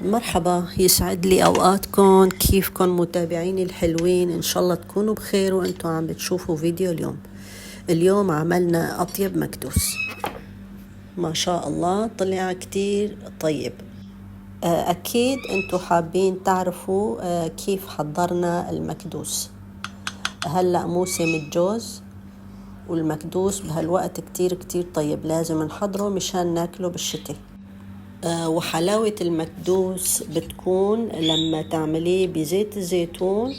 مرحبا، يسعد لي أوقاتكم. كيفكم متابعيني الحلوين؟ إن شاء الله تكونوا بخير وأنتوا عم بتشوفوا فيديو اليوم عملنا أطيب مكدوس. ما شاء الله طلع كتير طيب. أكيد أنتوا حابين تعرفوا كيف حضرنا المكدوس. هلأ موسم الجوز والمكدوس بهالوقت كتير طيب، لازم نحضره مشان ناكله بالشتاء. وحلاوة المكدوس بتكون لما تعمليه بزيت الزيتون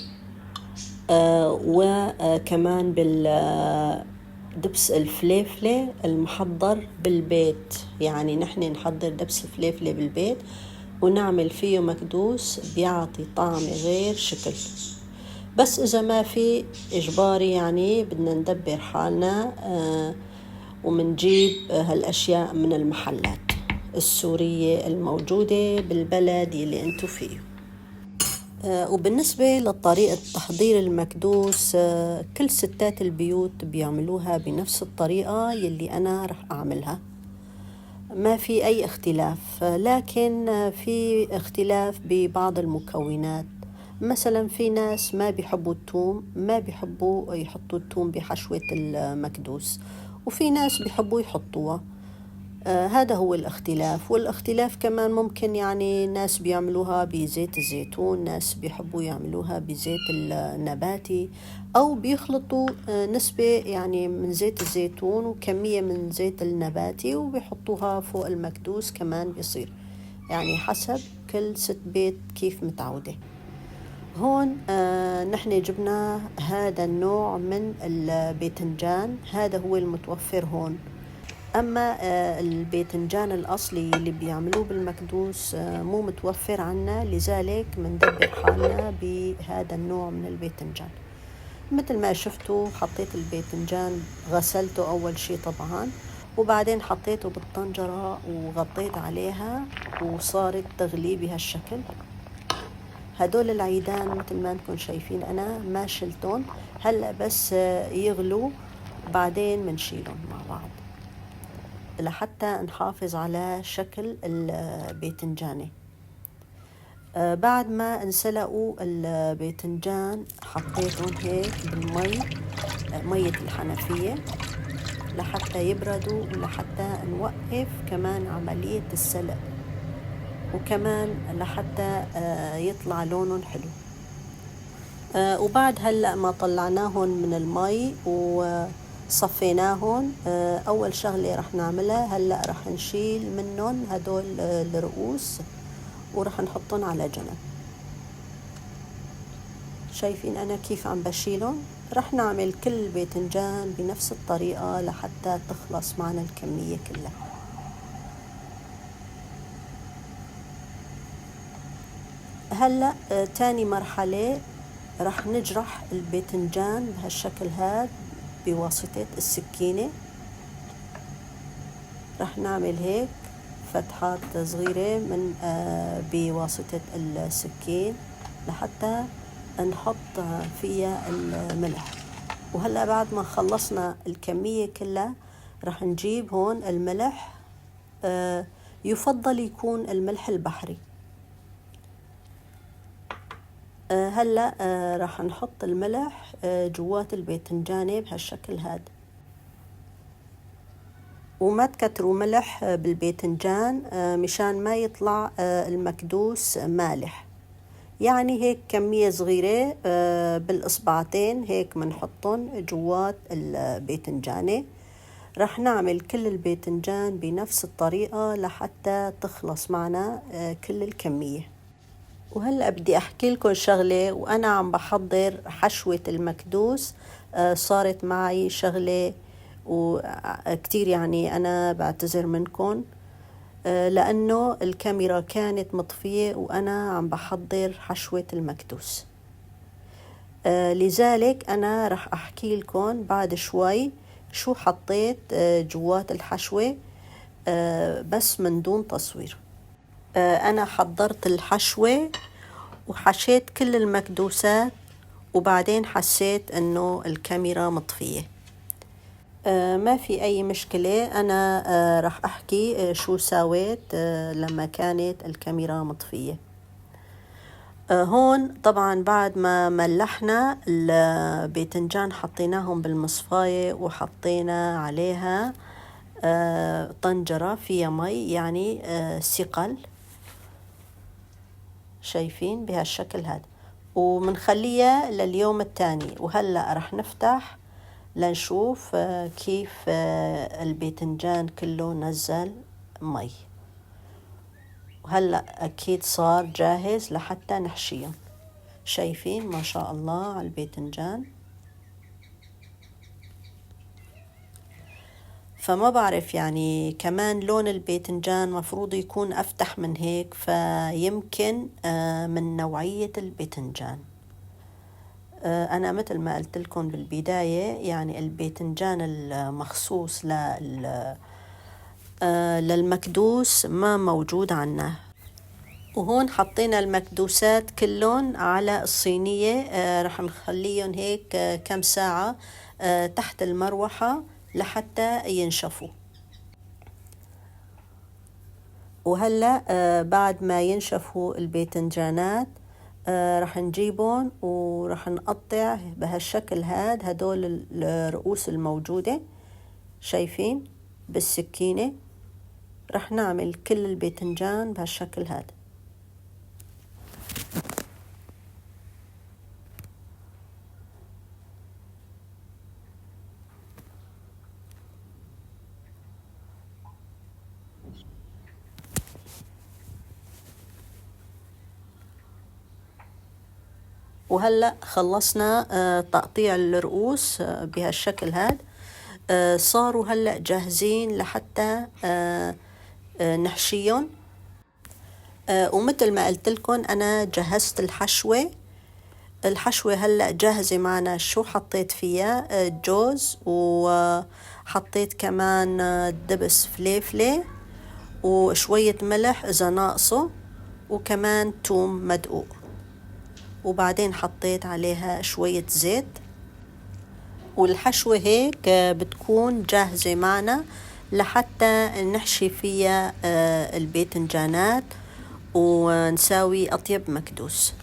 وكمان بالدبس الفليفلة المحضر بالبيت. يعني نحن نحضر دبس الفليفلة بالبيت ونعمل فيه مكدوس، بيعطي طعم غير شكل. بس إذا ما في إجباري يعني بدنا ندبر حالنا ومنجيب هالأشياء من المحلات السورية الموجودة بالبلد اللي انتو فيه. وبالنسبة لطريقة تحضير المكدوس، كل ستات البيوت بيعملوها بنفس الطريقة يلي أنا رح أعملها، ما في أي اختلاف. لكن في اختلاف ببعض المكونات. مثلا في ناس ما بيحبوا الثوم، ما بيحبوا يحطوا الثوم بحشوة المكدوس، وفي ناس بيحبوا يحطوها. هذا هو الاختلاف. والاختلاف كمان ممكن يعني ناس بيعملوها بزيت الزيتون، ناس بيحبوا يعملوها بزيت النباتي، أو بيخلطوا نسبة يعني من زيت الزيتون وكمية من زيت النباتي وبيحطوها فوق المكدوس كمان بيصير. يعني حسب كل ست بيت كيف متعودة. هون نحن جبنا هذا النوع من الباذنجان، هذا هو المتوفر هون. أما الباذنجان الأصلي اللي بيعملوه بالمكدوس مو متوفر عنا، لذلك مندبر حالنا بهذا النوع من الباذنجان. مثل ما شفتوا حطيت الباذنجان، غسلته أول شي طبعا، وبعدين حطيته بالطنجرة وغطيت عليها وصارت تغلي بهالشكل. هدول العيدان مثل ما انكم شايفين أنا ما شلتهم، هلأ بس يغلوا بعدين منشيلهم مع بعض لحتى نحافظ على شكل الباذنجانة. بعد ما انسلقوا الباذنجان حطيتهم هيك بالمي، مية الحنفية، لحتى يبردوا ولحتى نوقف كمان عملية السلق، وكمان لحتى يطلع لونهم حلو. وبعد هلأ ما طلعناهم من المي وصفيناهم، أول شغلة رح نعملها هلأ رح نشيل منهم هدول الرؤوس ورح نحطهم على جنب. شايفين أنا كيف عم بشيلهم؟ رح نعمل كل الباذنجان بنفس الطريقة لحتى تخلص معنا الكمية كلها. هلأ تاني مرحلة رح نجرح الباذنجان بهالشكل هاد بواسطة السكينة. رح نعمل هيك فتحات صغيرة من بواسطة السكين لحتى نحط فيها الملح. وهلأ بعد ما خلصنا الكمية كلها رح نجيب هون الملح، يفضل يكون الملح البحري. هلأ رح نحط الملح جوات الباذنجانة بهالشكل هاد، وما تكتروا ملح بالباذنجان مشان ما يطلع المكدوس مالح. يعني هيك كمية صغيرة بالإصبعتين هيك منحطهم جوات الباذنجانة. رح نعمل كل الباذنجان بنفس الطريقة لحتى تخلص معنا كل الكمية. وهلأ بدي أحكي لكم شغلة، وأنا عم بحضر حشوة المكدوس صارت معي شغلة وكتير يعني أنا بعتذر منكم، لأنه الكاميرا كانت مطفية وأنا عم بحضر حشوة المكدوس. لذلك أنا رح أحكي لكم بعد شوي شو حطيت جوات الحشوة، بس من دون تصوير. أنا حضرت الحشوة وحشيت كل المكدوسات، وبعدين حسيت أنه الكاميرا مطفية. ما في أي مشكلة. أنا راح أحكي شو سويت لما كانت الكاميرا مطفية. هون طبعا بعد ما ملحنا الباذنجان حطيناهم بالمصفاية وحطينا عليها طنجرة فيها مي، يعني ثقل، شايفين بهالشكل هذا، ومنخليها لليوم الثاني. وهلأ رح نفتح لنشوف كيف الباذنجان كله نزل مي. وهلأ أكيد صار جاهز لحتى نحشيه. شايفين ما شاء الله على الباذنجان. فما بعرف يعني كمان لون الباذنجان مفروض يكون أفتح من هيك، فيمكن من نوعية الباذنجان. أنا مثل ما قلت لكم بالبداية، يعني الباذنجان المخصوص للمكدوس ما موجود عنا. وهون حطينا المكدوسات كلهم على الصينية. رح نخليهم هيك كم ساعة تحت المروحة لحتى ينشفوا. وهلأ بعد ما ينشفوا الباذنجانات رح نجيبهم ورح نقطع بهالشكل هدول الرؤوس الموجودة، شايفين بالسكينة. رح نعمل كل الباذنجان بهالشكل هذا. وهلأ خلصنا تقطيع الرؤوس بهالشكل هذا. صاروا هلأ جاهزين لحتى نحشيهم. ومثل ما قلت لكم أنا جهزت الحشوة هلأ جاهزة معنا. شو حطيت فيها؟ جوز، وحطيت كمان دبس فليفلة وشوية ملح إذا ناقصه، وكمان توم مدقوق، وبعدين حطيت عليها شوية زيت. والحشوة هيك بتكون جاهزة معنا لحتى نحشي فيها الباذنجانات ونساوي أطيب مكدوس.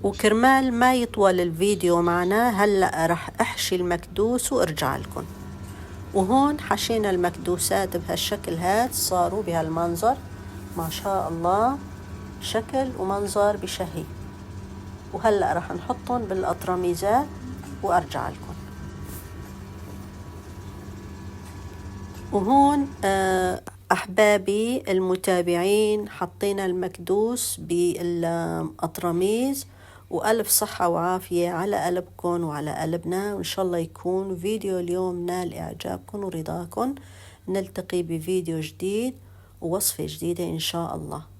وكرمال ما يطول الفيديو معنا، هلأ رح أحشي المكدوس وارجع لكم. وهون حشينا المكدوسات بهالشكل هاد، صاروا بهالمنظر ما شاء الله، شكل ومنظر بشهي. وهلأ رح نحطهم بالأطرميزات وأرجع لكم. وهون أحبابي المتابعين حطينا المكدوس بالأطرميز، وألف صحة وعافية على قلبكم وعلى قلبنا. وإن شاء الله يكون فيديو اليوم نال إعجابكم ورضاكم. نلتقي بفيديو جديد ووصفة جديدة إن شاء الله.